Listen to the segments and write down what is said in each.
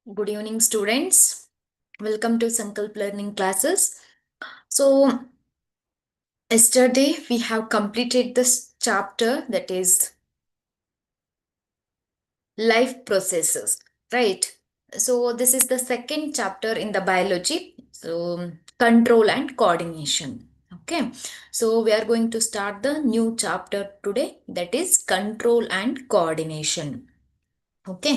Good evening, students. Welcome to Sankalp learning classes. So, yesterday we have completed this chapter that is life processes, right? So, this is the second chapter in the biology. So, control and coordination. Okay. So, we are going to start the new chapter today that is control and coordination. Okay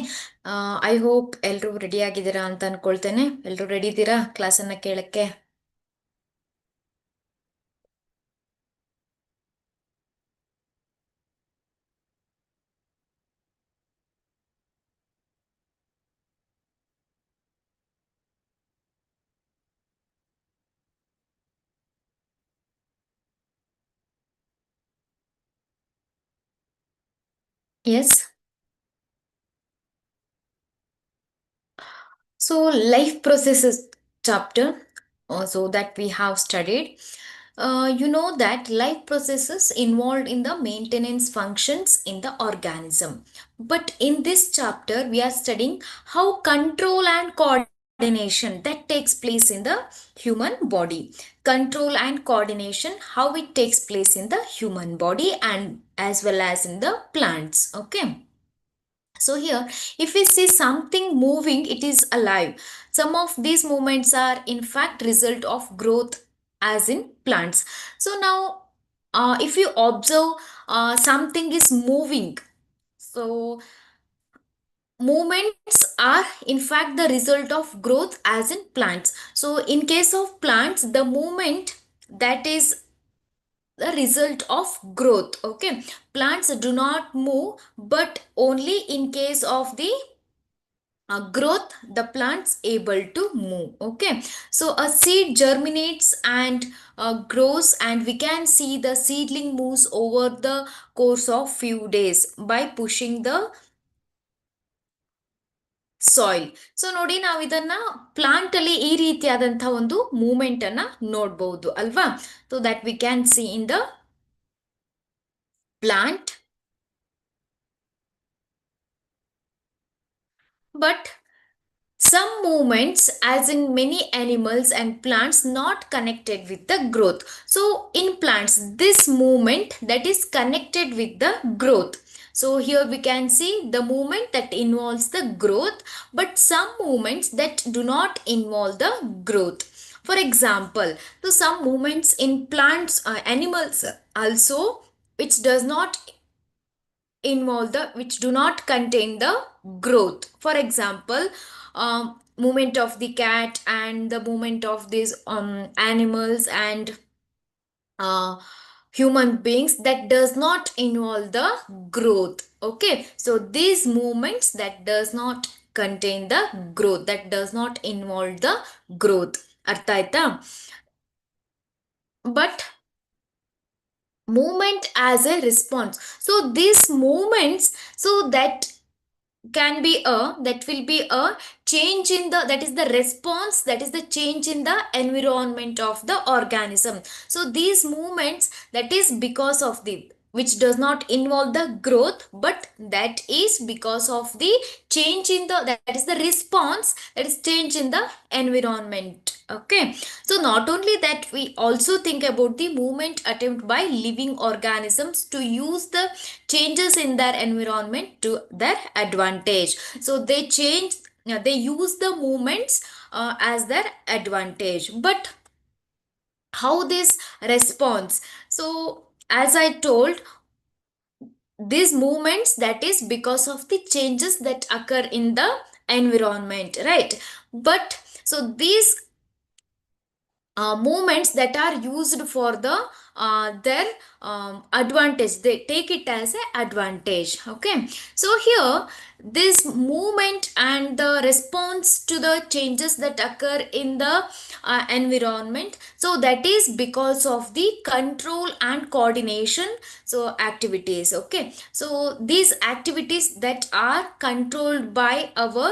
I hope ಎಲ್ಲರೂ ready ಆಗಿದ್ದೀರಾ ಅಂತ ಅನ್ಕೊಳ್ತೇನೆ. ಎಲ್ಲರೂ ready ಇದ್ದೀರಾ ಕ್ಲಾಸನ್ನು ಕೇಳಕ್ಕೆ? S. So, life processes chapter, so that we have studied. You know that life processes involved in the maintenance functions in the organism. But in this chapter, we are studying how control and coordination that takes place in the human body. Control and coordination, how it takes place in the human body and as well as in the plants. Okay. So here, if we see something moving, it is alive. Some of these movements are in fact result of growth as in plants. So now, if you observe something is moving, so movements are in fact the result of growth as in plants. So in case of plants, the movement that is the result of growth. Okay, plants do not move, but only in case of the growth the plants able to move. Okay, so a seed germinates and grows, and we can see the seedling moves over the course of few days by pushing the soil. So ನೋಡಿ, ನಾವು ಇದನ್ನ plant ಅಲ್ಲಿ ಈ ರೀತಿಯಾದಂತಹ ಒಂದು moment ಅನ್ನ ನೋಡಬಹುದು ಅಲ್ವಾ? So that we can see in the plant. But some movements, as in many animals and plants, not connected with the growth. So in plants, this movement that is connected with the growth. So here we can see the movement that involves the growth, but some movements that do not involve the growth. For example, so some movements in plants, animals also, which does not involve the, which do not contain the growth. For example, movement of the cat and the movement of these animals and human beings that does not involve the growth. Okay, so these movements that does not contain the growth, that does not involve the growth. ಅರ್ಥ ಆಯ್ತಾ? But movement as a response, so these movements, so that can be a, that will be a change in the, that is the response, that is the change in the environment of the organism. So these movements that is because of the, which does not involve the growth, but that is because of the change in the, that is the response, that is change in the environment. Okay, so not only that, we also think about the movement attempt by living organisms to use the changes in their environment to their advantage. So they change, they use the movements as their advantage. But how this response? So as I told, these movements that is because of the changes that occur in the environment, right? But so these movements that are used for the their advantage, they take it as an advantage. Okay, so here this movement and the response to the changes that occur in the environment, so that is because of the control and coordination, so activities. Okay, so these activities that are controlled by our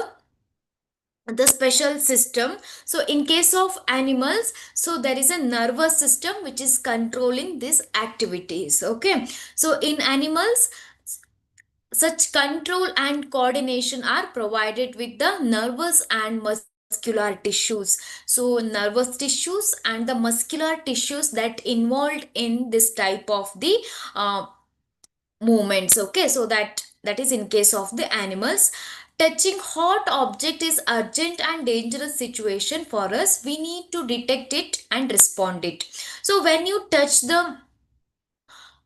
the special system. So in case of animals, so there is a nervous system which is controlling these activities. Okay, so in animals, such control and coordination are provided with the nervous and muscular tissues. So nervous tissues and the muscular tissues that involved in this type of the uh, movements. Okay, so that is in case of the animals. Touching hot object is urgent and dangerous situation for us. We need to detect it and respond it. So when you touch the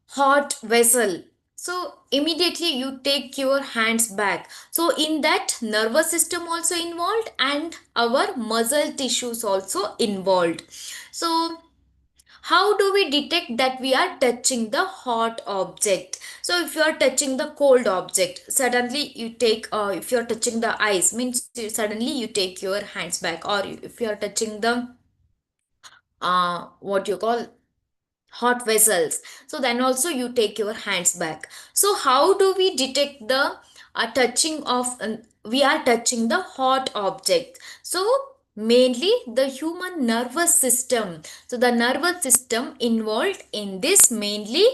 hot vessel, so immediately you take your hands back. So in that, nervous system also involved and our muscle tissues also involved. So how do we detect that we are touching the hot object? So if you are touching the cold object, suddenly you take, if you are touching the ice, means suddenly you take your hands back. Or if you are touching the what you call hot vessels, so then also you take your hands back. So how do we detect the touching of we are touching the hot object? So mainly the human nervous system. So the nervous system involved in this mainly.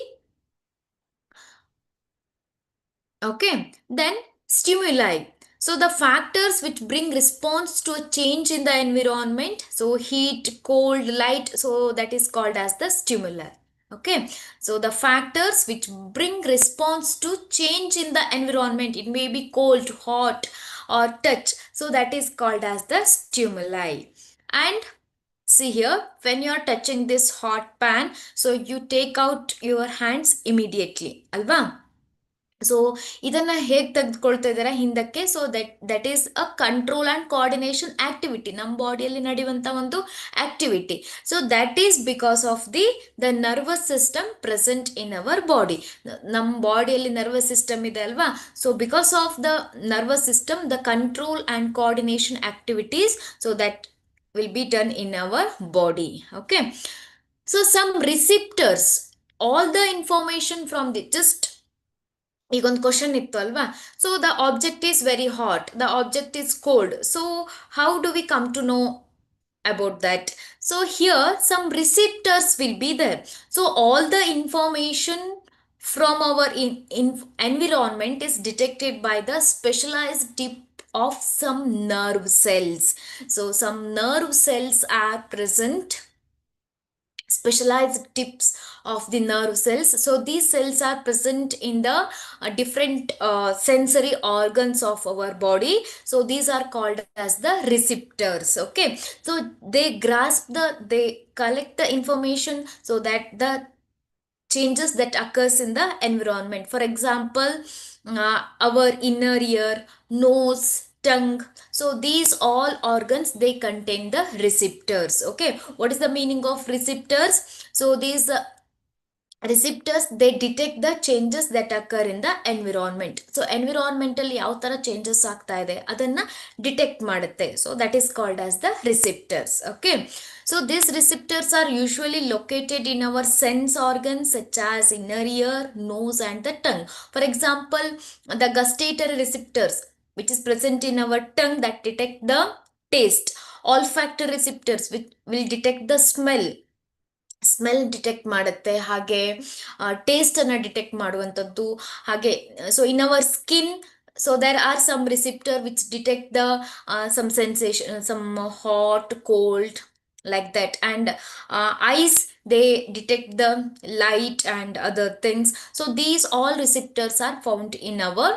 Okay, then stimuli. So the factors which bring response to a change in the environment. So heat, cold, light. So that is called as the stimuli. Okay, so the factors which bring response to change in the environment. It may be cold, hot, or touch. So that is called as the stimuli. And see here, when you are touching this hot pan, so you take out your hands immediately. Alva? So ಇದನ್ನ ಹೇಗೆ ತೆಗೆದುಕೊಳ್ತಾ ಇದ್ದಾರೆ ಹಿಂದಕ್ಕೆ? So that is a control and coordination activity, ನಮ್ಮ ಬಾಡಿಯಲ್ಲಿ ನಡೆಯುವಂತ ಒಂದು activity. So that is because of the nervous system present in our body. ನಮ್ಮ ಬಾಡಿಯಲ್ಲಿ ನರ್ವಸ್ ಸಿಸ್ಟಮ್ ಇದೆ ಅಲ್ವಾ? So because of the nervous system the control and coordination activities, so that will be done in our body. Okay, so some receptors, all the information from the just ಈಗೊಂದು question ಇತ್ತು ಅಲ್ವಾ? So the object is very hot, the object is cold. So how do we come to know about that? So here some receptors will be there. So all the information from our environment is detected by the specialized tip of some nerve cells. So some nerve cells are present, specialized tips of the nerve cells. So these cells are present in the different sensory organs of our body. So these are called as the receptors. Okay, so they collect the information so that the changes that occurs in the environment. For example, our inner ear, nose, tongue. So these all organs, they contain the receptors. Okay, what is the meaning of receptors? So these receptors, they detect the changes that occur in the environment. So environmental ಯಾವ ತರ changes ಆಗ್ತಾ ಇದೆ ಅದನ್ನ detect ಮಾಡುತ್ತೆ. So that is called as the receptors. Okay, so these receptors are usually located in our sense organs such as inner ear, nose, and the tongue. For example, the gustatory receptors which is present in our tongue that detect the taste. Olfactory receptors which will detect the smell detect ಮಾಡುತ್ತೆ. ಹಾಗೆ ಟೇಸ್ಟನ್ನು detect ಮಾಡುವಂಥದ್ದು. ಹಾಗೆ so in our skin, so there are some receptor which detect the some sensation, some hot, cold, like that. And eyes, they detect the light and other things. So these all receptors are found in our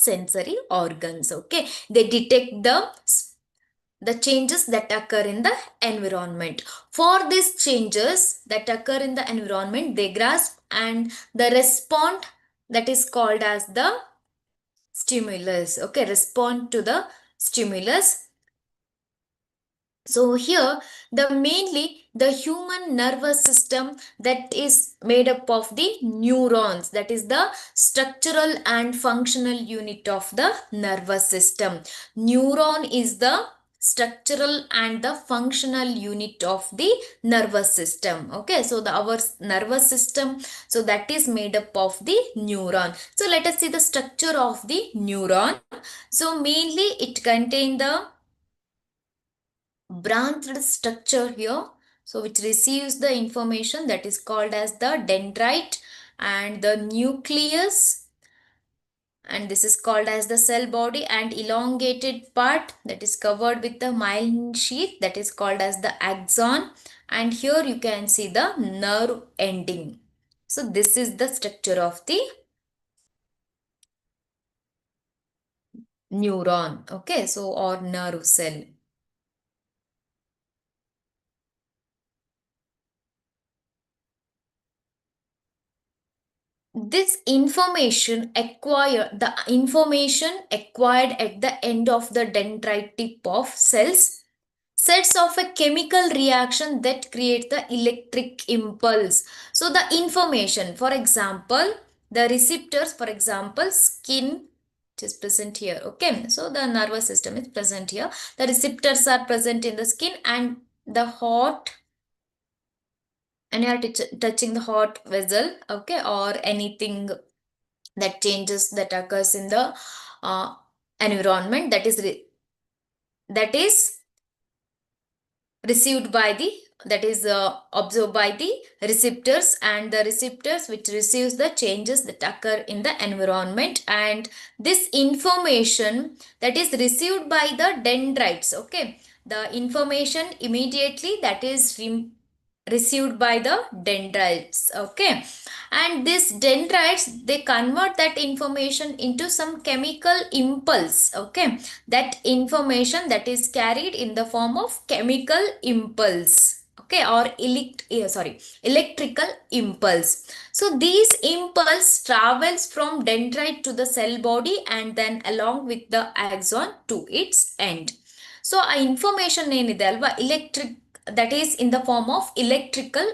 sensory organs. Okay, they detect the changes that occur in the environment. For these changes that occur in the environment, they grasp and the respond, that is called as the stimulus. Okay, respond to the stimulus. So here the human nervous system, that is made up of the neurons, that is the structural and functional unit of the nervous system. Neuron is the structural and the functional unit of the nervous system. Okay, so our nervous system, so that is made up of the neuron. So let us see the structure of the neuron. So mainly it contains the branched structure here, so which receives the information, that is called as the dendrite. and the nucleus, and this is called as the cell body, and elongated part that is covered with the myelin sheath that is called as the axon, and here you can see the nerve ending. So this is the structure of the neuron, okay, so or nerve cell. This information acquired the information acquired at the end of the dendrite tip of cells sets off a chemical reaction that creates the electric impulse. So the information, for example, the receptors, for example, skin, which is present here, okay, so the nervous system is present here, the receptors are present in the skin, and the hot, and you are touching the hot vessel, okay, or anything that changes that occurs in the uh, environment, that is received by the, that is observed by the receptors, and the receptors which receives the changes that occur in the environment, and this information that is received by the dendrites, okay, the information immediately that is received by the dendrites, okay, and these dendrites they convert that information into some chemical impulse, okay, that information that is carried in the form of chemical impulse, okay, or electrical impulse. So these impulse travels from dendrite to the cell body and then along with the axon to its end. So ಆ information ಏನಿದೆ ಅಲ್ವಾ electric, that is in the form of electrical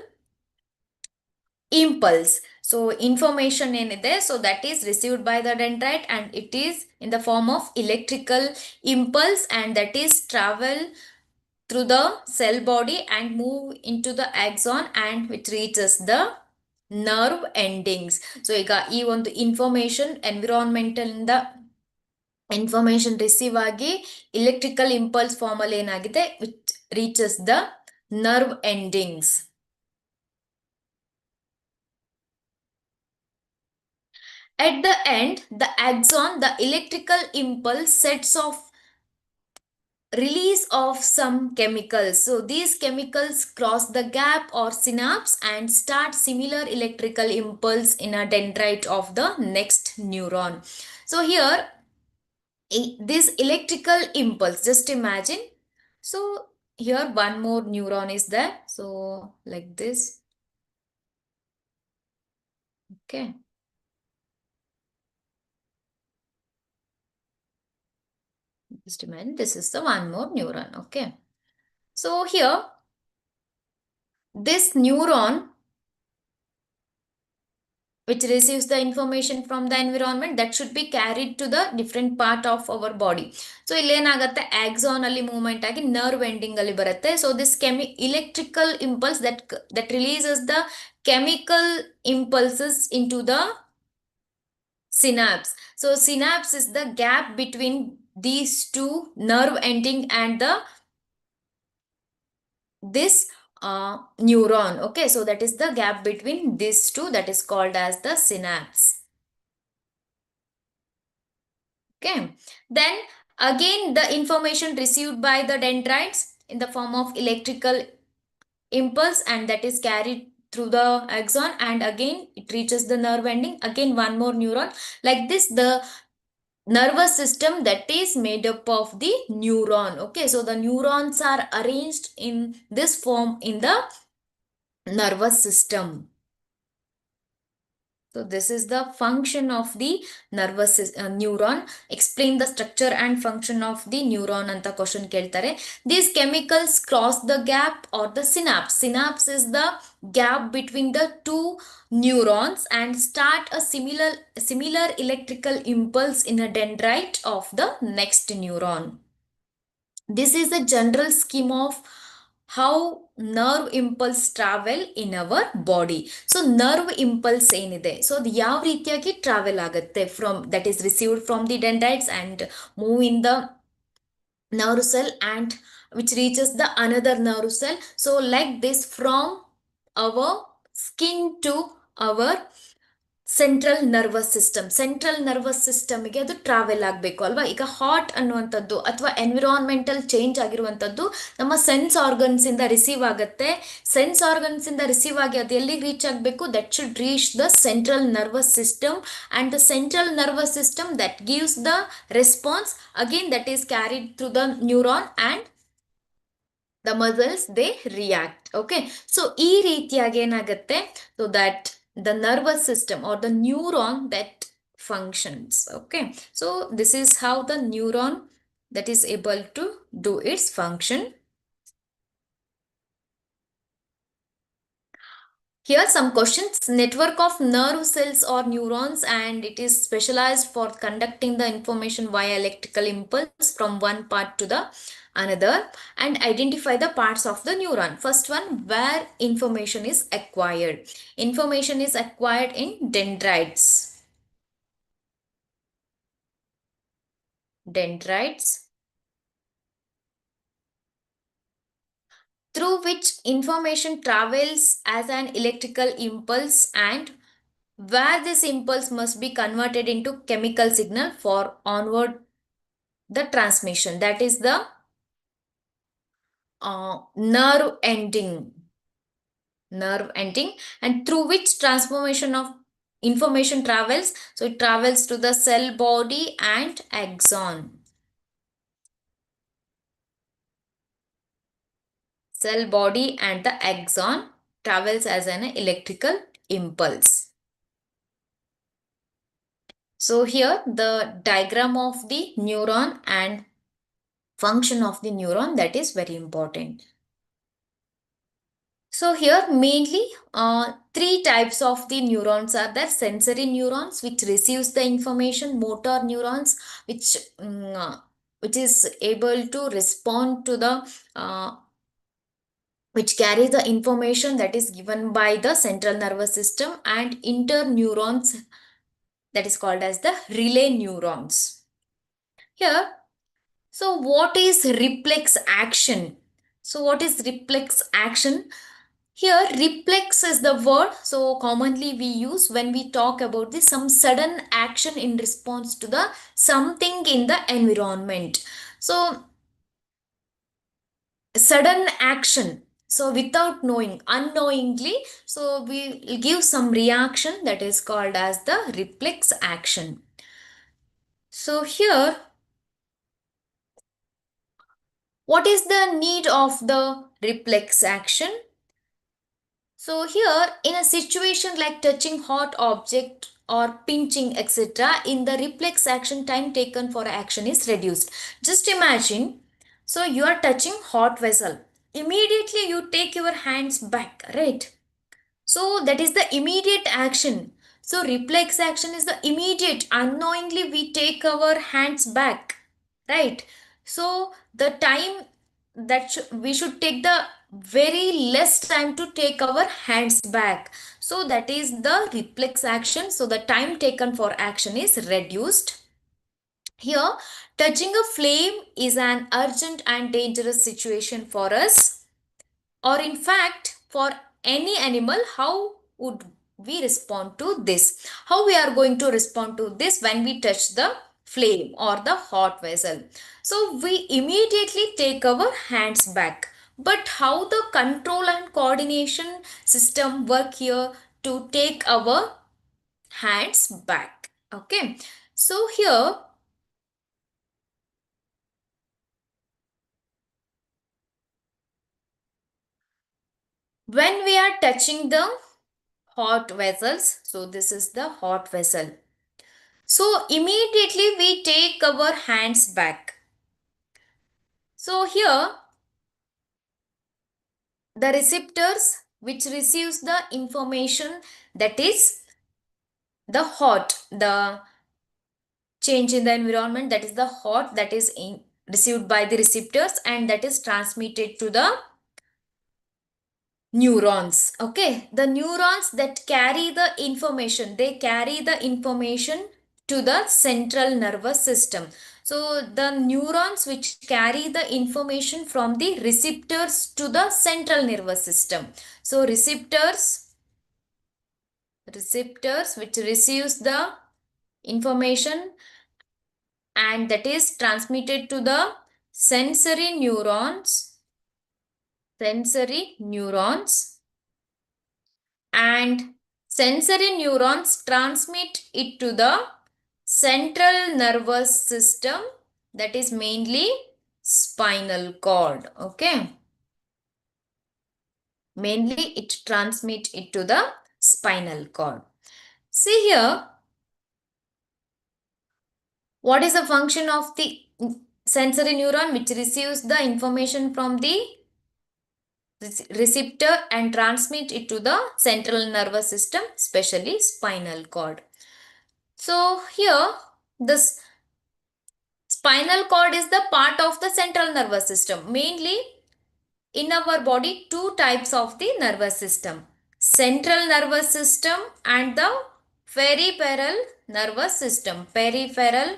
impulse. So information ಏನಿದೆ, so that is received by the dendrite and it is in the form of electrical impulse, and that is travel through the cell body and move into the axon and which reaches the nerve endings. So ಈಗ ಈ ಒಂದು information environmental ಇಂದ information receive ಆಗಿ electrical impulse form ಅಲ್ಲಿ ಏನಾಗಿದೆ which reaches the nerve endings. At the end, the axon, the electrical impulse sets off release of some chemicals. So these chemicals cross the gap or synapse and start similar electrical impulse in a dendrite of the next neuron. So here, this electrical impulse, just imagine. So here one more neuron is there. So like this, okay. Just imagine this is the one more neuron, okay. So here, this neuron which receives the information from the environment that should be carried to the different part of our body. So illenagatte axon alli movement agi nerve ending alli barutte. So this electrical impulse that releases the chemical impulses into the synapse. So synapse is the gap between these two nerve ending and the this neuron, okay, so that is the gap between these two that is called as the synapse, okay. Then again the information received by the dendrites in the form of electrical impulse and that is carried through the axon, and again it reaches the nerve ending, again one more neuron. Like this, the nervous system that is made up of the neuron, okay, so the neurons are arranged in this form in the nervous system. So this is the function of the nervous neuron. Explain the structure and function of the neuron anta question keltare. These chemicals cross the gap or the synapse. Synapse is the gap between the two neurons and start a similar electrical impulse in a dendrite of the next neuron. This is the general scheme of how nerve impulse travel in our body. So nerve impulse ಏನಿದೆ, so ಅದು ಯಾವ ರೀತಿಯಾಗಿ travel ಆಗುತ್ತೆ from that is received from the dendrites and move in the nerve cell and which reaches the another nerve cell. So like this, from our skin to our central nervous ಸಿಸ್ಟಮ್ಗೆ ಅದು travel ಆಗಬೇಕು ಅಲ್ವಾ. ಈಗ heart ಅನ್ನುವಂಥದ್ದು ಅಥವಾ environmental change ಆಗಿರುವಂಥದ್ದು ನಮ್ಮ sense organs ಇಂದ ರಿಸೀವ್ ಆಗುತ್ತೆ. ಸೆನ್ಸ್ ಆರ್ಗನ್ಸ್ ಇಂದ ರಿಸೀವ್ ಆಗಿ ಅದು ಎಲ್ಲಿಗೆ ರೀಚ್ ಆಗಬೇಕು, that should reach the central nervous system, and the central nervous system that gives the response again that is carried through the neuron and the muscles they react. Okay, so ಈ ರೀತಿಯಾಗಿ ಏನಾಗುತ್ತೆ, so that the nervous system or the neuron that functions. Okay, so this is how the neuron that is able to do its function. Here some questions. Network of nerve cells or neurons, and it is specialized for conducting the information via electrical impulse from one part to the another, and identify the parts of the neuron. First one, where information is acquired. Information is acquired in dendrites. Dendrites, through which information travels as an electrical impulse, and where this impulse must be converted into chemical signal for onward the transmission. That is the nerve ending. Nerve ending, and through which transformation of information travels. So it travels to the cell body and axon. Cell body and the axon travels as an electrical impulse. So here the diagram of the neuron and function of the neuron, that is very important. So here mainly three types of the neurons are there. Sensory neurons which receives the information, motor neurons which is able to respond to the which carries the information that is given by the central nervous system, and interneurons that is called as the relay neurons. Here, so what is reflex action? So what is reflex action? Here, reflex is the word so commonly we use when we talk about this some sudden action in response to the something in the environment. So sudden action. So without knowing, unknowingly, so we give some reaction that is called as the reflex action. So here, what is the need of the reflex action? So here in a situation like touching hot object or pinching etc., in the reflex action time taken for action is reduced. Just imagine, so you are touching hot vessel. Immediately you take your hands back, right? So that is the immediate action. So reflex action is the immediate, unknowingly we take our hands back, right? So the time that we should take the very less time to take our hands back. So that is the reflex action. So the time taken for action is reduced. Here, touching a flame is an urgent and dangerous situation for us, or in fact for any animal. How would we respond to this? How we are going to respond to this when we touch the flame or the hot vessel? So we immediately take our hands back. But how the control and coordination system work here to take our hands back? Okay, so here when we are touching the hot vessels, so this is the hot vessel, so immediately we take our hands back. So here the receptors which receives the information, that is the hot, the change in the environment, that is the hot that is received by the receptors and that is transmitted to the neurons. Okay, the neurons that carry the information, they carry the information to the central nervous system. So the neurons which carry the information from the receptors to the central nervous system. So receptors receptors which receives the information and that is transmitted to the sensory neurons, sensory neurons, and sensory neurons transmit it to the central nervous system, that is mainly spinal cord. Okay, mainly it transmit it to the spinal cord. See here, what is the function of the sensory neuron which receives the information from the receptor and transmit it to the central nervous system, especially spinal cord. So here this spinal cord is the part of the central nervous system. Mainly in our body, two types of the nervous system: central nervous system and the peripheral nervous system. Peripheral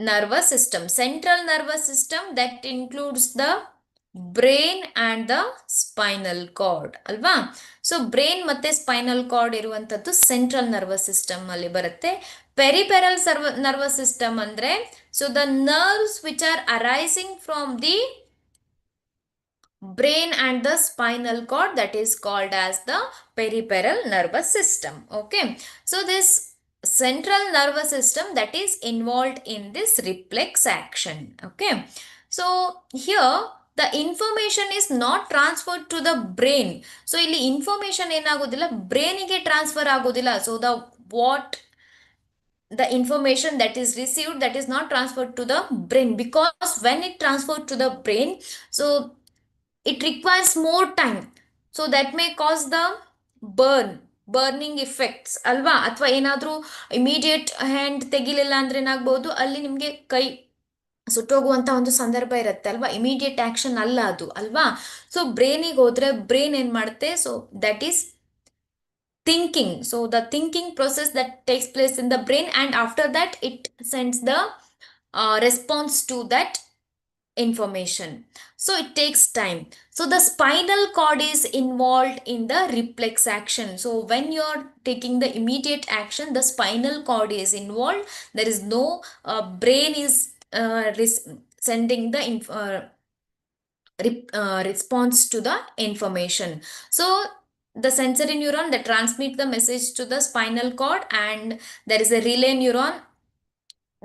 nervous system. Central nervous system that includes the brain and the spinal cord ಅಲ್ವಾ. So brain ಮತ್ತೆ spinal cord ಇರುವಂತದ್ದು central nervous system ಅಲ್ಲಿ ಬರುತ್ತೆ. Peripheral nervous system ಅಂದ್ರೆ so the nerves which are arising from the brain and the spinal cord, that is called as the peripheral nervous system. Okay, so this central nervous system that is involved in this reflex action. Okay, so here the information is not transferred to the brain. So ಇಲ್ಲಿ information ಏನಾಗೋದಿಲ್ಲ brain ಗೆ transfer ಆಗೋದಿಲ್ಲ. So the what the information that is received, that is not transferred to the brain, because when it transferred to the brain, so it requires more time. So that may cause the burning effects ಅಲ್ವಾ. ಅಥವಾ ಏನಾದರೂ immediate hand ತೆಗಿಲಿಲ್ಲ ಅಂದ್ರೆ ಏನಾಗ್ಬೋದು, ಅಲ್ಲಿ ನಿಮಗೆ ಕೈ ಸುಟ್ಟೋಗುವಂತ ಒಂದು ಸಂದರ್ಭ ಇರುತ್ತೆ ಅಲ್ವಾ. ಇಮಿಡಿಯೇಟ್ ಆಕ್ಷನ್ ಅಲ್ಲ ಅದು ಅಲ್ವಾ. ಸೊ ಬ್ರೈನಿಗೆ ಹೋದ್ರೆ ಬ್ರೈನ್ ಏನ್ ಮಾಡುತ್ತೆ, so that is thinking. So the thinking process that takes place in the brain, and after that it sends the response to that information. So it takes time. So the spinal cord is involved in the reflex action. So when you're taking the immediate action, the spinal cord is involved. There is no brain is sending the response to the information. So the sensory neuron that transmit the message to the spinal cord, and there is a relay neuron.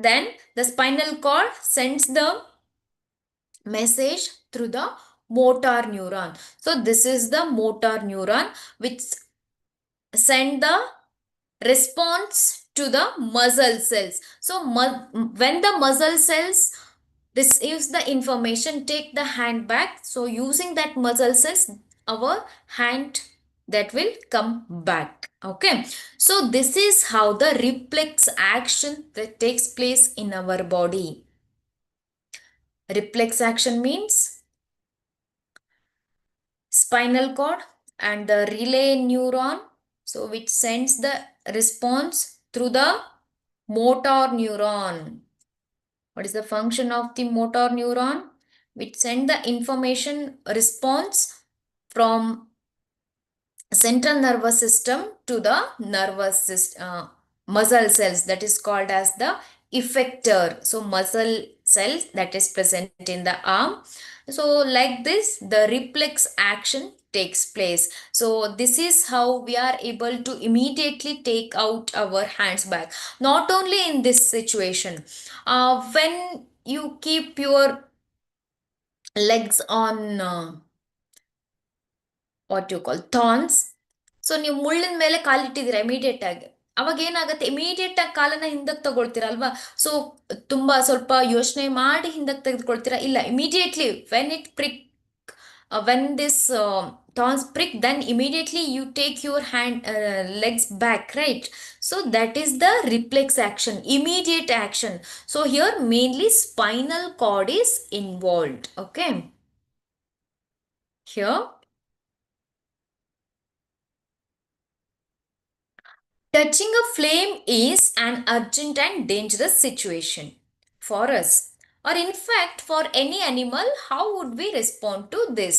Then the spinal cord sends the message through the motor neuron. So this is the motor neuron which send the response to the muscle cells. So when the muscle cells receives the information, take the hand back. So using that muscle cells, our hand that will come back. Okay, so this is how the reflex action that takes place in our body. Reflex action means spinal cord and the relay neuron, so which sends the response through the motor neuron. What is the function of the motor neuron? Which send the information response from central nervous system to the nervous system, muscle cells, that is called as the effector. So muscle cells that is present in the arm. So like this the reflex action takes place. So this is how we are able to immediately take out our hands back. Not only in this situation, when you keep your legs on what you call thorns. So ನೀವು ಮುಳ್ಳಿನ ಮೇಲೆ ಕಾಲಿಟ್ಟಿದ್ದೀರಾ immediate ಆಗಿ, ಅವಾಗ ಏನಾಗುತ್ತೆ, immediate ಆಗಿ ಕಾಲನ್ನ ಹಿಂದಕ್ಕೆ ತಗೊಳ್ತೀರಲ್ವಾ. So ತುಂಬಾ ಸ್ವಲ್ಪ ಯೋಚನೆ ಮಾಡಿ ಹಿಂದಕ್ಕೆ ತೆಗೆದುಕೊಳ್ತೀರಾ, ಇಲ್ಲ immediately when it prick, when this thorns prick, then immediately you take your hand legs back, right? So that is the reflex action, immediate action. So here mainly spinal cord is involved. Okay, here touching a flame is an urgent and dangerous situation for us, or in fact for any animal. How would we respond to this?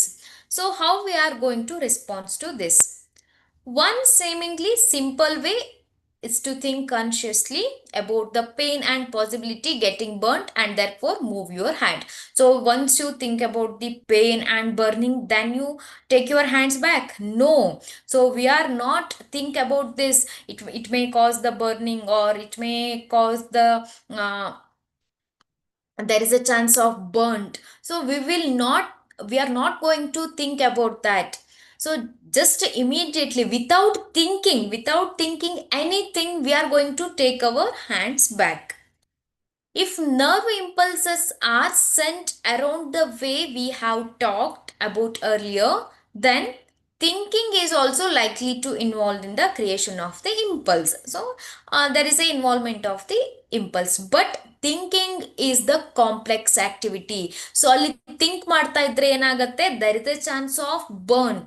So how we are going to respond to this? One seemingly simple way is to think consciously about the pain and possibility getting burnt and therefore move your hand. So once you think about the pain and burning, then you take your hands back. No. So we are not think about this. It may cause the burning or it may cause the there is a chance of burnt. So we are not going to think about that. So just immediately without thinking anything, we are going to take our hands back. If nerve impulses are sent around the way we have talked about earlier, then thinking is also likely to involve in the creation of the impulse. So there is a involvement of the impulse, but thinking is the complex activity. So ಅಲ್ಲಿ think ಮಾಡ್ತಾ ಇದ್ರೆ ಏನಾಗುತ್ತೆ, there is a chance of burn,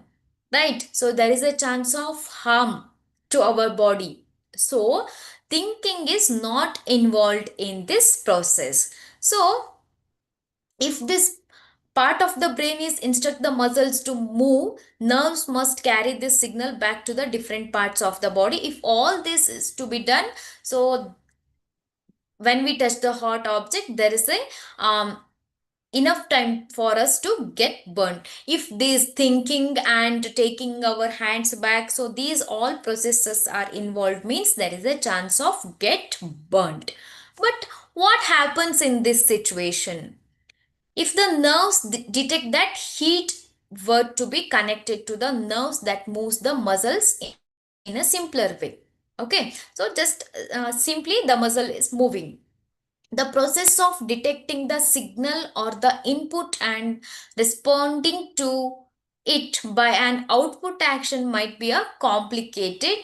right? So there is a chance of harm to our body. So thinking is not involved in this process. So if this part of the brain is instruct the muscles to move, nerves must carry this signal back to the different parts of the body. If all this is to be done, so when we touch the hot object, there is a enough time for us to get burnt. If this thinking and taking our hands back, so these all processes are involved, means there is a chance of get burnt. But what happens in this situation if the nerves detect that heat were to be connected to the nerves that moves the muscles in a simpler way? Okay, so just simply the muscle is moving. The process of detecting the signal or the input and responding to it by an output action might be a complicated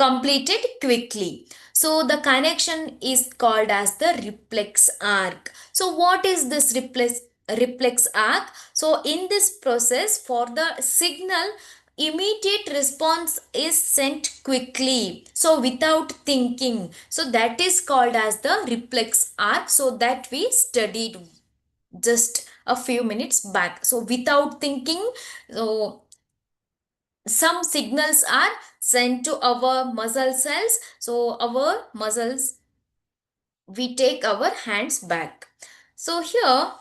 completed quickly. So the connection is called as the reflex arc. So what is this reflex arc? So in this process, for the signal, immediate response is sent quickly, so without thinking. So that is called as the reflex arc, so that we studied just a few minutes back. So without thinking, so some signals are sent to our muscle cells, so our muscles, we take our hands back. So here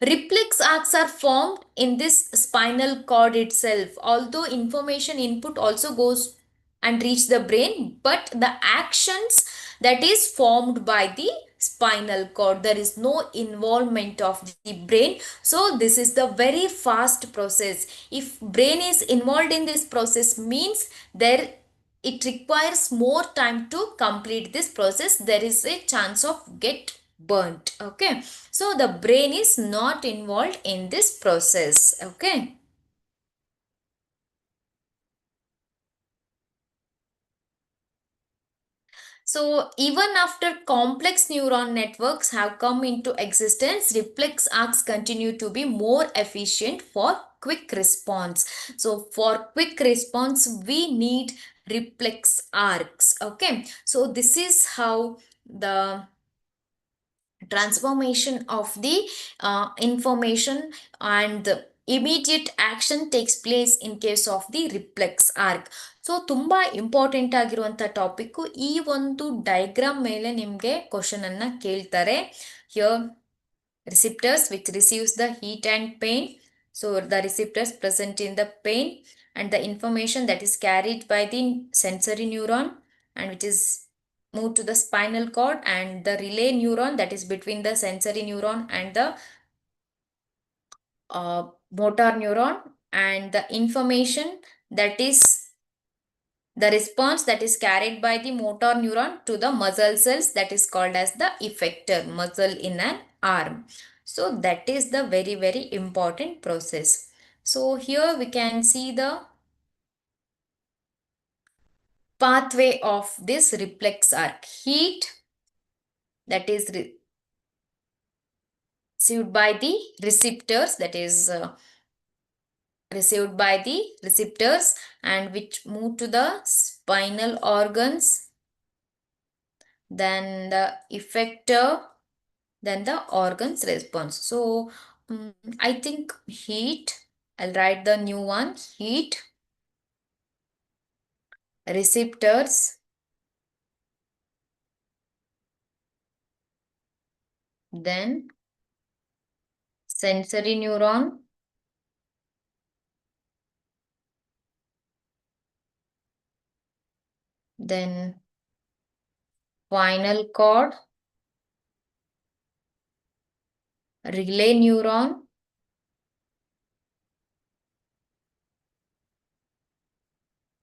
reflex arcs are formed in this spinal cord itself. Although information input also goes and reach the brain, but the actions that is formed by the spinal cord, there is no involvement of the brain. So this is the very fast process. If brain is involved in this process, means there it requires more time to complete this process. There is a chance of get burnt. Okay, so the brain is not involved in this process. Okay. So even after complex neuron networks have come into existence, reflex arcs continue to be more efficient for quick response. So for quick response, we need reflex arcs. Okay. So this is how the transformation of the information and the immediate action takes place in case of the reflex arc. So ತುಂಬ important ಆಗಿರುವಂಥ topic. ಈ ಒಂದು diagram ಮೇಲೆ ನಿಮಗೆ question ಅನ್ನ ಕೇಳ್ತಾರೆ. Here receptors which receives the heat and pain. So the receptors present in the pain and the information that is carried by the sensory neuron and which is moved to the spinal cord, and the relay neuron that is between the sensory neuron and the motor neuron, and the information that is the response that is carried by the motor neuron to the muscle cells, that is called as the effector muscle in an arm. So that is the very important process. So here we can see the pathway of this reflex arc. Heat that is received by the receptors, that is received by the receptors and which move to the spinal organs, then the effector, then the organs response. So I think heat, I'll write the new one, heat receptors, then sensory neuron, then spinal cord, relay neuron,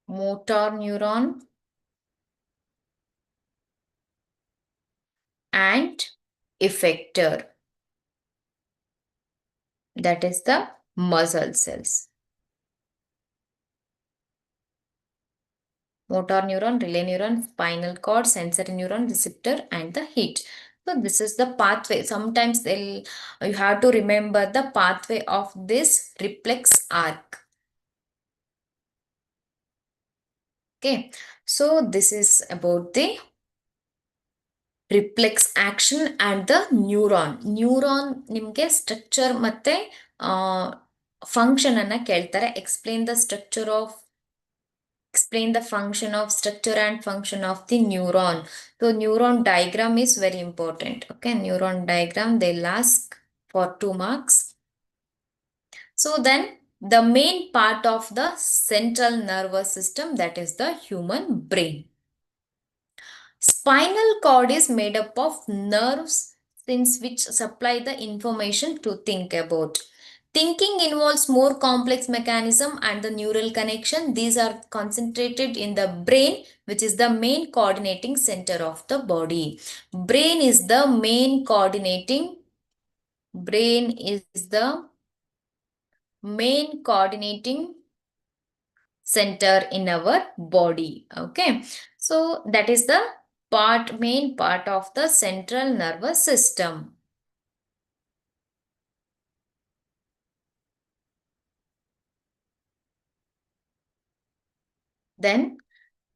motor neuron, and effector, that is the muscle cells. Motor neuron, relay neuron, spinal cord, sensory neuron, receptor, and the heat. So this is the pathway. Sometimes you have to remember the pathway of this reflex arc. Okay, so this is about the reflex action and the neuron. Neuron ನಿಮಗೆ structure ಮತ್ತೆ function ಅನ್ನ ಕೇಳ್ತಾರೆ. Explain the function of structure and function of the neuron. So neuron diagram is very important. Okay, neuron diagram they'll ask for 2 marks. So then the main part of the central nervous system, that is the human brain. Spinal cord is made up of nerves since which supply the information to think about. Thinking involves more complex mechanism and the neural connection. These are concentrated in the brain, which is the main coordinating center of the body. Brain is the main coordinating center in our body. Okay, so that is the main part of the central nervous system. Then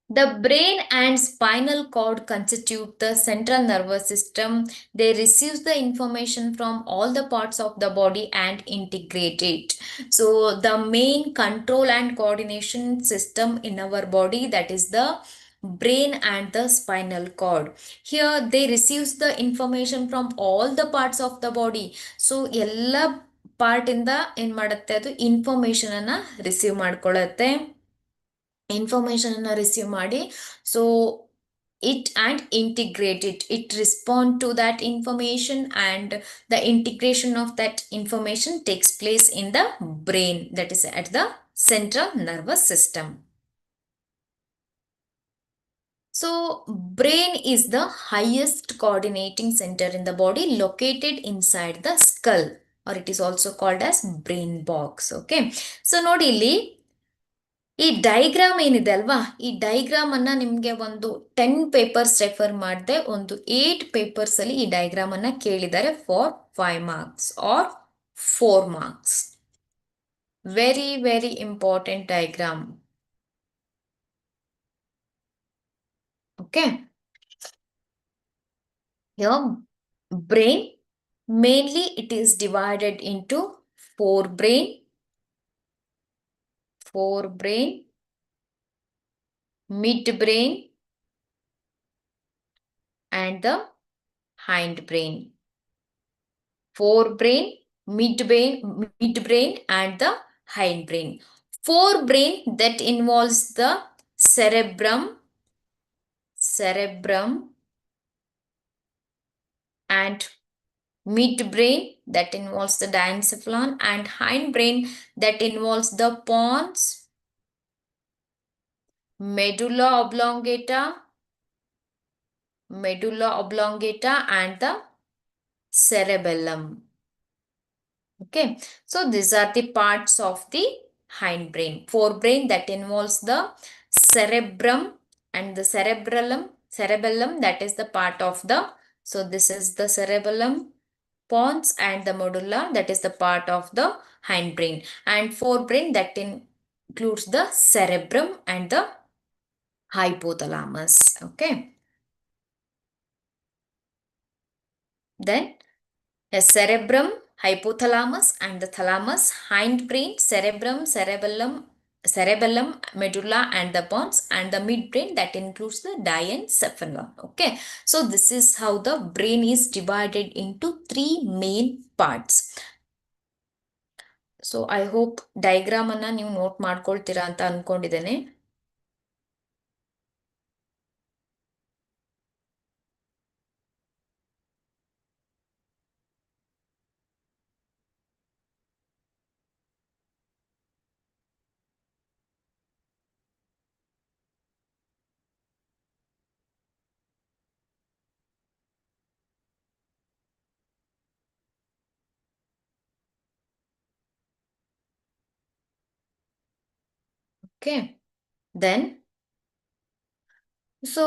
the brain and spinal cord constitute the central nervous system. They receive the information from all the parts of the body and integrate it. So the main control and coordination system in our body, that is the brain and the spinal cord. Here they receives the information from all the parts of the body. So ಎಲ್ಲ part ಇಂದ ಏನ್ ಮಾಡುತ್ತೆ, ಅದು information ಅನ್ನ receive ಮಾಡ್ಕೊಳ್ಳುತ್ತೆ. information ಅನ್ನ receive ಮಾಡಿ so it and integrate it respond to that information, and the integration of that information takes place in the brain, that is at the central nervous system. So brain is the highest coordinating center in the body, located inside the skull, or it is also called as brain box. Okay, so ನೋಡಿ ಇಲ್ಲಿ ಈ diagram ಏನಿದೆ ಅಲ್ವಾ, ಈ diagram ಅನ್ನ ನಿಮ್ಗೆ ಒಂದು 10 papers refer ಮಾಡದೆ ಒಂದು 8 ಪೇಪರ್ಸ್ ಅಲ್ಲಿ ಈ ಡೈಗ್ರಾಮ್ ಅನ್ನ ಕೇಳಿದ್ದಾರೆ for 5 marks or 4 marks. Very very important diagram. Okay, your brain mainly it is divided into forebrain, midbrain and the hindbrain. Forebrain, midbrain and the hindbrain. Forebrain that involves the cerebrum and midbrain that involves the diencephalon, and hindbrain that involves the pons, medulla oblongata and the cerebellum. Okay, so these are the parts of the hindbrain. Forebrain that involves the cerebrum and the cerebellum that is the part of the, so this is the cerebellum, pons and the medulla that is the part of the hindbrain, and forebrain that includes the cerebrum and the hypothalamus. Okay, then a cerebrum, hypothalamus and the thalamus, hindbrain, cerebrum, cerebellum, cerebellum, medulla, and the pons, and the midbrain that includes the diencephalon. Okay, so this is how the brain is divided into three main parts. So I hope diagram ಅನ್ನ ನೀವು note ಮಾಡ್ಕೊಳ್ತೀರಾ ಅಂತ ಅನ್ಕೊಂಡಿದ್ದೇನೆ. Okay, then so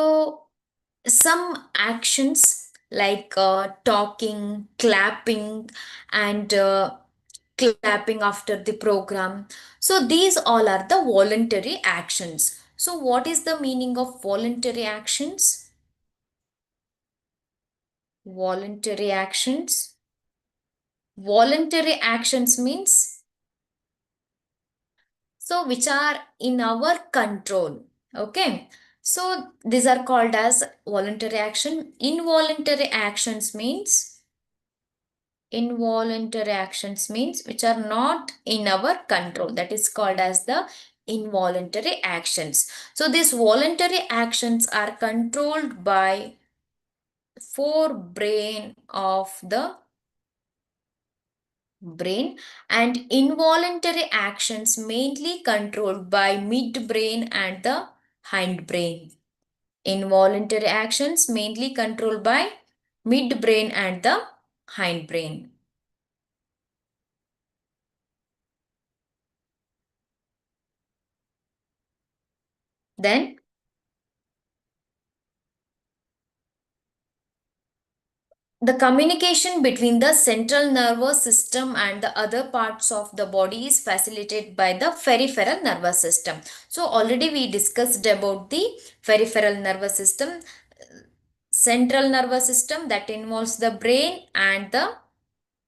some actions like talking, clapping, and clapping after the program. So these all are the voluntary actions. So what is the meaning of voluntary actions? Voluntary actions. Voluntary actions means so which are in our control. Okay. So these are called as voluntary action. Involuntary actions means which are not in our control, that is called as the involuntary actions. So these voluntary actions are controlled by forebrain of the brain, and involuntary actions mainly controlled by midbrain and the hindbrain. Involuntary actions mainly controlled by midbrain and the hindbrain. Then the communication between the central nervous system and the other parts of the body is facilitated by the peripheral nervous system. So already we discussed about the peripheral nervous system, central nervous system that involves the brain and the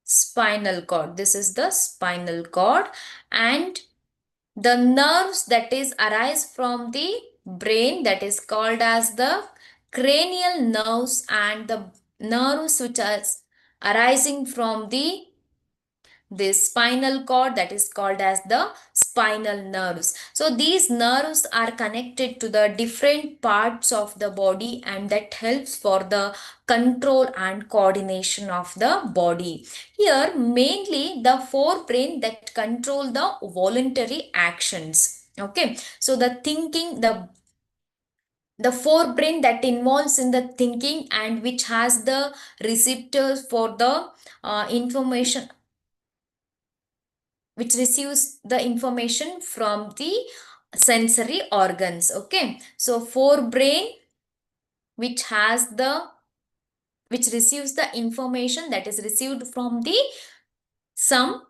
spinal cord. This is the spinal cord, and the nerves that is arise from the brain, that is called as the cranial nerves, and the nerves which are arising from the spinal cord, that is called as the spinal nerves. So these nerves are connected to the different parts of the body, and that helps for the control and coordination of the body. Here mainly the forebrain that control the voluntary actions. Okay, so the thinking, the forebrain that involves in the thinking and which has the receptors for the information, which receives the information from the sensory organs. Okay, so forebrain which has the which receives the information that is received from the some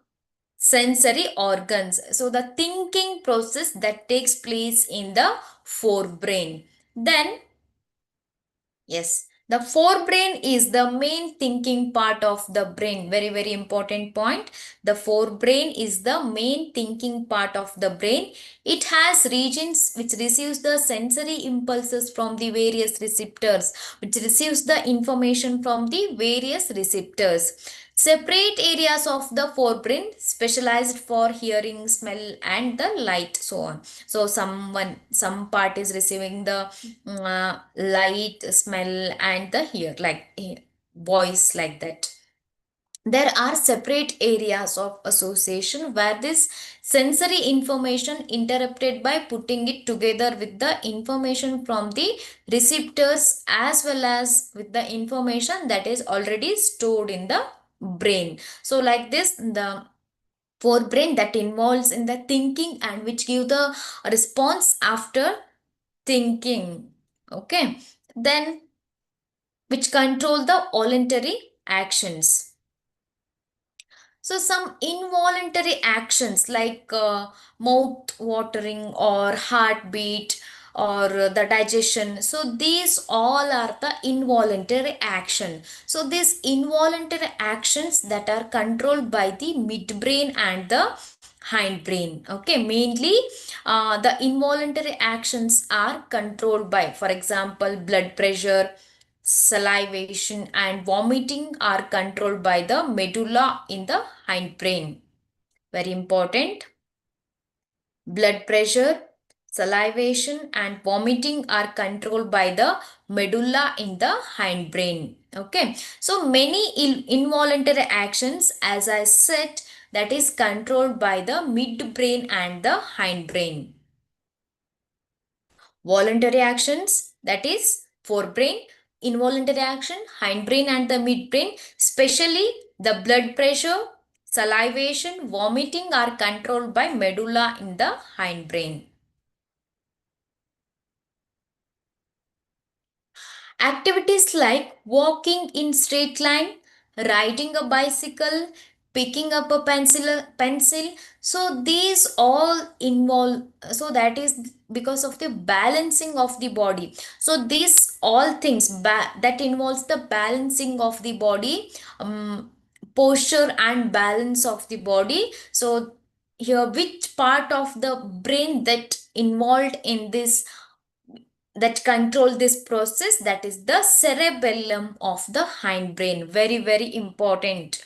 sensory organs. So the thinking process that takes place in the forebrain. Then yes, the forebrain is the main thinking part of the brain. Very, very important point. The forebrain is the main thinking part of the brain. It has regions which receives the sensory impulses from the various receptors, which receives the information from the various receptors. Separate areas of the forebrain specialized for hearing, smell, and the light, so on. So some part is receiving the light, smell, and the hear, like voice, like that. There are separate areas of association where this sensory information interrupted by putting it together with the information from the receptors as well as with the information that is already stored in the brain. So like this, the forebrain that involves in the thinking and which give the response after thinking. Okay, then which control the voluntary actions. So some involuntary actions like mouth watering or heartbeat or the digestion. So these all are the involuntary action. So these involuntary actions that are controlled by the midbrain and the hindbrain. Okay, mainly the involuntary actions are controlled by, for example, blood pressure, salivation, and vomiting are controlled by the medulla in the hindbrain. Very important. Blood pressure, salivation, and vomiting are controlled by the medulla in the hindbrain. Okay, so many involuntary actions, as I said, that is controlled by the midbrain and the hindbrain. Voluntary actions, that is forebrain, involuntary action, hindbrain and the midbrain, especially the blood pressure, salivation, vomiting are controlled by medulla in the hindbrain. Activities like walking in straight line, riding a bicycle, picking up a pencil. So these all involve, so that is because of the balancing of the body. So these all things that involves the balancing of the body, posture and balance of the body. So here, which part of the brain that involved in this, that control this process, that is the cerebellum of the hindbrain. Very, very important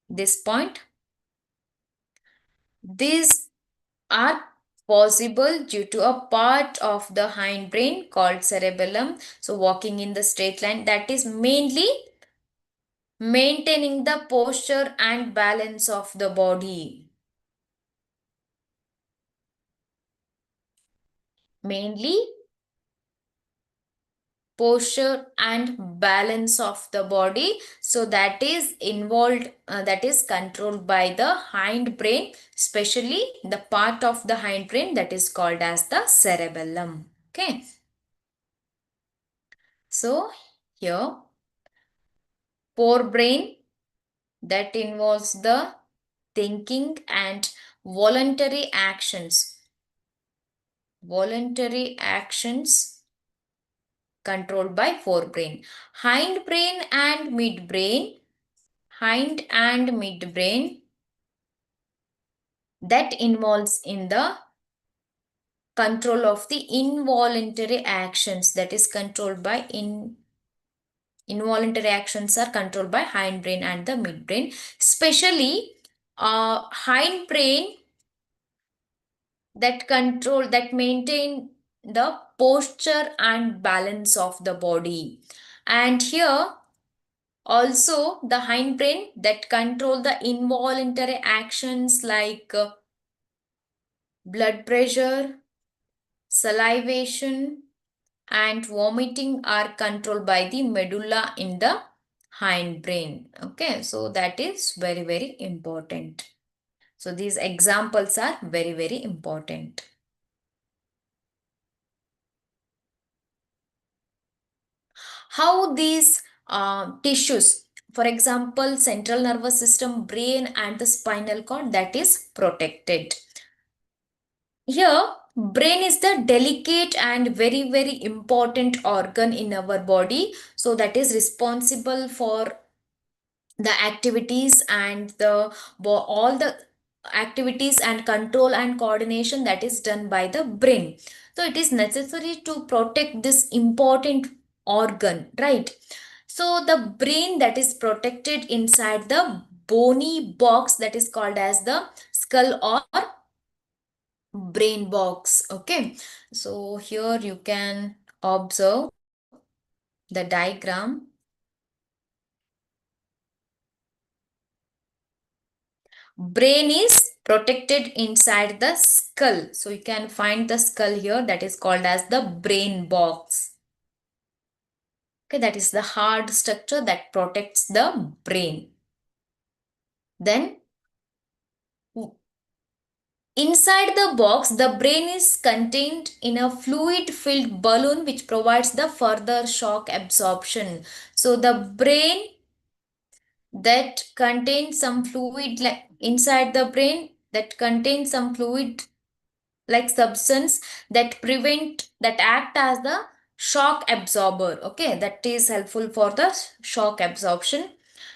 this point. These are possible due to a part of the hindbrain called cerebellum. So walking in the straight line, that is mainly maintaining the posture and balance of the body. Mainly posture and balance of the body, so that is involved, that is controlled by the hindbrain, especially the part of the hindbrain that is called as the cerebellum. Okay, so here forebrain, that involves the thinking and voluntary actions, voluntary actions controlled by forebrain. Hindbrain and midbrain, hind and midbrain, that involves in the control of the involuntary actions, that is controlled by involuntary actions are controlled by hindbrain and the midbrain, especially hindbrain, that control, that maintain the posture and balance of the body. And here also the hindbrain that control the involuntary actions like blood pressure, salivation, and vomiting are controlled by the medulla in the hindbrain. Okay, so that is very, very important. So these examples are very, very important. How these tissues, for example, central nervous system, brain, and the spinal cord, that is protected. Here, brain is the delicate and very, very important organ in our body. So that is responsible for the activities and the all the activities and control and coordination that is done by the brain. So it is necessary to protect this important organ, right? So the brain that is protected inside the bony box that is called as the skull or brain box. Okay, so here you can observe the diagram. Brain is protected inside the skull, so you can find the skull here, that is called as the brain box. Okay, that is the hard structure that protects the brain. Then inside the box, the brain is contained in a fluid-filled balloon which provides the further shock absorption. So the brain that contains some fluid, like inside the brain that contains some fluid like substance that prevent, that act as the shock absorber. Okay, that is helpful for the shock absorption.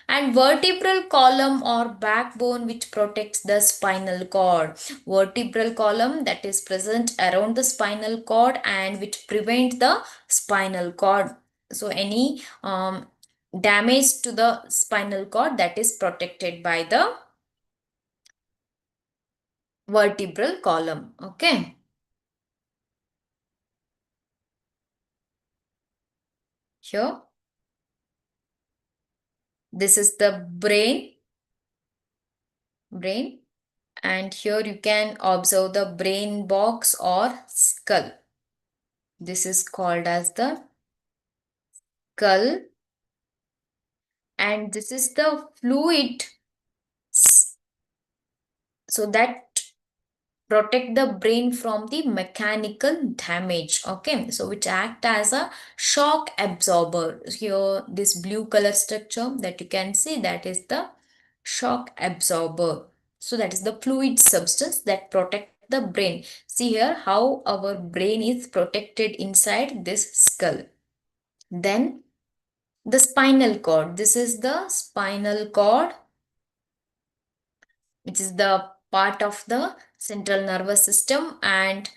And vertebral column or backbone which protects the spinal cord. Vertebral column that is present around the spinal cord and which prevent the spinal cord. So any damage to the spinal cord, that is protected by the vertebral column. Okay. Here, this is the brain, and here you can observe the brain box or skull. This is called as the skull, and this is the fluid, so that protect the brain from the mechanical damage. Okay, so which act as a shock absorber. Here this blue color structure that you can see, that is the shock absorber. So that is the fluid substance that protect the brain. See here how our brain is protected inside this skull. Then the spinal cord. This is the spinal cord, which is the part of the central nervous system, and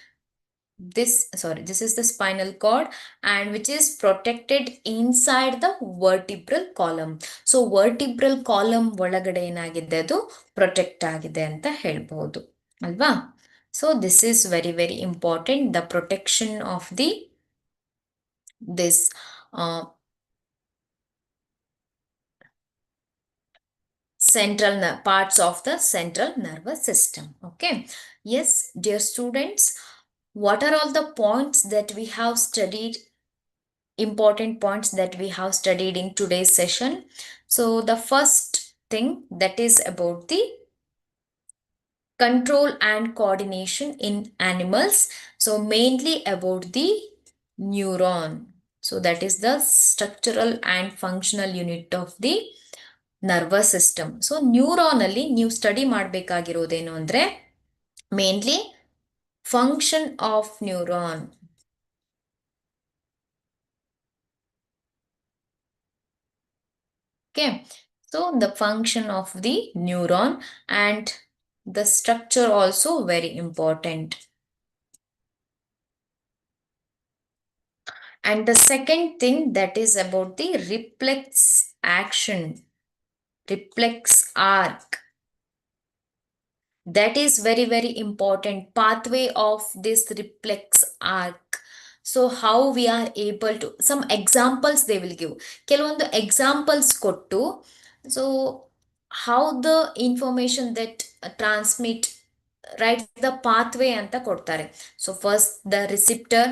this is the spinal cord, and which is protected inside the vertebral column. So vertebral column ಒಳಗಡೆ ಏನಾಗಿದೆ, ಅದು protect ಆಗಿದೆ ಅಂತ ಹೇಳ್ಬಹುದು ಅಲ್ವಾ. So this is very very important, the protection of the this parts of the central nervous system. Okay, yes dear students, what are all the points that we have studied, important points that we have studied in today's session? So the first thing, that is about the control and coordination in animals. So mainly about the neuron. So that is the structural and functional unit of the nervous system. So neuron ಅಲ್ಲಿ ನೀವು study ಮಾಡಬೇಕಾಗಿರೋದೇನು ಅಂದ್ರೆ mainly function of neuron. Okay, so the function of the neuron and the structure also very important. And the second thing, that is about the reflex action, reflex arc. That is very very important pathway of this reflex arc. So how we are able to, some examples they will give, ಕೆಲವೊಂದು examples ಕೊಟ್ಟು, so how the information that transmit, right, the pathway ಅಂತ ಕೊಡ್ತಾರೆ. So first the receptor,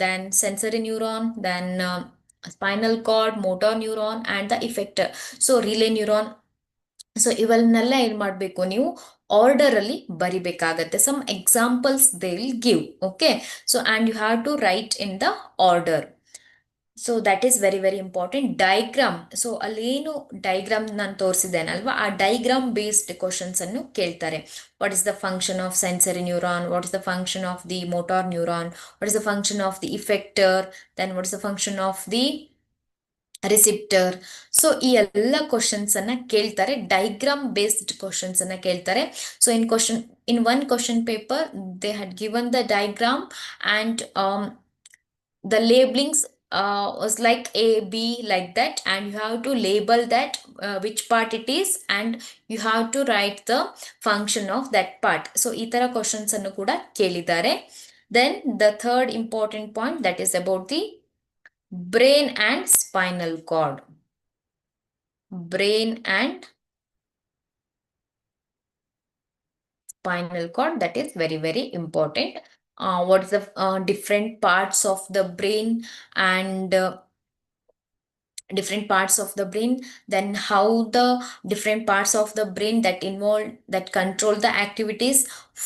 then sensory neuron, then spinal cord, motor neuron and the effector, so relay neuron. So ಇವನ್ನೆಲ್ಲ ಏನ್ ಮಾಡಬೇಕು, ನೀವು order ಅಲ್ಲಿ ಬರಿಬೇಕಾಗತ್ತೆ. Some examples they will give. Okay, so and you have to write in the order. So that is very very important. Diagram, so ಅಲ್ಲೇನು diagram ನಾನು ತೋರಿಸಿದ್ದೇನಲ್ವಾ, ಆ ಡೈಗ್ರಾಮ್ ಬೇಸ್ಡ್ ಕ್ವಶನ್ಸ್ ಅನ್ನು ಕೇಳ್ತಾರೆ. What is the function of sensory neuron, what is the function of the motor neuron, what is the function of the effector, then what is the function of the receptor. So ಈ ಎಲ್ಲ questions ಅನ್ನ ಕೇಳ್ತಾರೆ, diagram based questions ಅನ್ನ ಕೇಳ್ತಾರೆ. So in one question paper they had given the diagram and the labelings was like A, B, like that, and you have to label that which part it is, and you have to write the function of that part. So ಈ ತರ questions ಅನ್ನು ಕೂಡ ಕೇಳಿದ್ದಾರೆ. Then the third important point, that is about the brain and spinal cord. Brain and spinal cord, that is very very important. What is the different parts of the brain and different parts of the brain, then how the different parts of the brain that involve, that control the activities.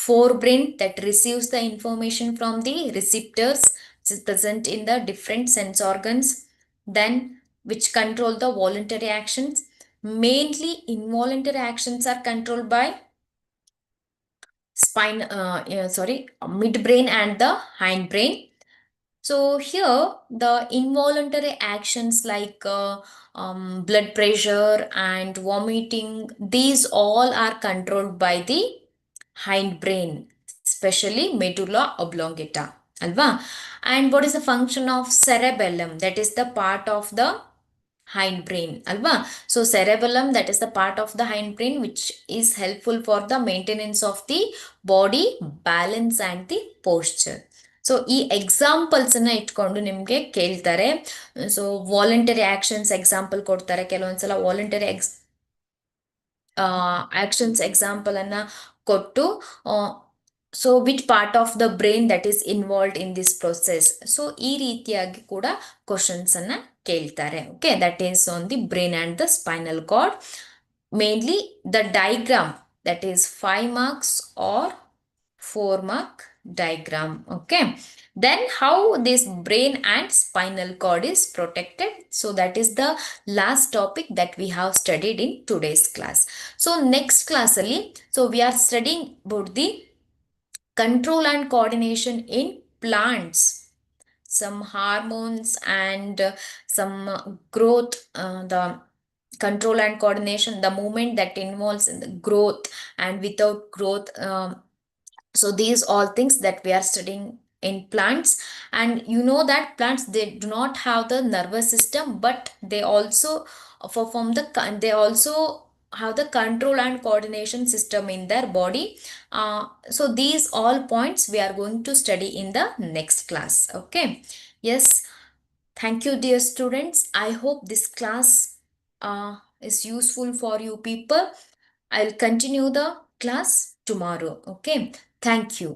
Forebrain that receives the information from the receptors, which is present in the different sense organs, then which control the voluntary actions. Mainly involuntary actions are controlled by midbrain and the hindbrain. So here the involuntary actions like blood pressure and vomiting, these all are controlled by the hindbrain, especially medulla oblongata. Alva. And what is the function of cerebellum? That is the part of the hindbrain. Alva. So cerebellum, that is the part of the hindbrain which is helpful for the maintenance of the body balance and the posture. So ಈ ಎಕ್ಸಾಂಪಲ್ಸನ್ನ ಇಟ್ಕೊಂಡು ನಿಮಗೆ ಕೇಳ್ತಾರೆ. So voluntary actions example ಕೊಡ್ತಾರೆ, ಕೆಲವೊಂದ್ಸಲ voluntary actions example ಅನ್ನ ಕೊಟ್ಟು so which part of the brain that is involved in this process. So ಈ ರೀತಿಯಾಗಿ ಕೂಡ ಕ್ವಶನ್ಸ್ ಅನ್ನ ಕೇಳ್ತಾರೆ. Okay, that is on the brain and the spinal cord. Mainly the diagram that is 5 marks or 4 mark diagram. Okay, then how this brain and spinal cord is protected, so that is the last topic that we have studied in today's class. So next class ali, so we are studying about the control and coordination in plants, some hormones and some growth, the control and coordination, the movement that involves in the growth and without growth. So these all things that we are studying in plants. And you know that plants, they do not have the nervous system, but they also perform they also have the control and coordination system in their body. So these all points we are going to study in the next class. Okay, yes, thank you dear students. I hope this class is useful for you people. I'll continue the class tomorrow. Okay, thank you.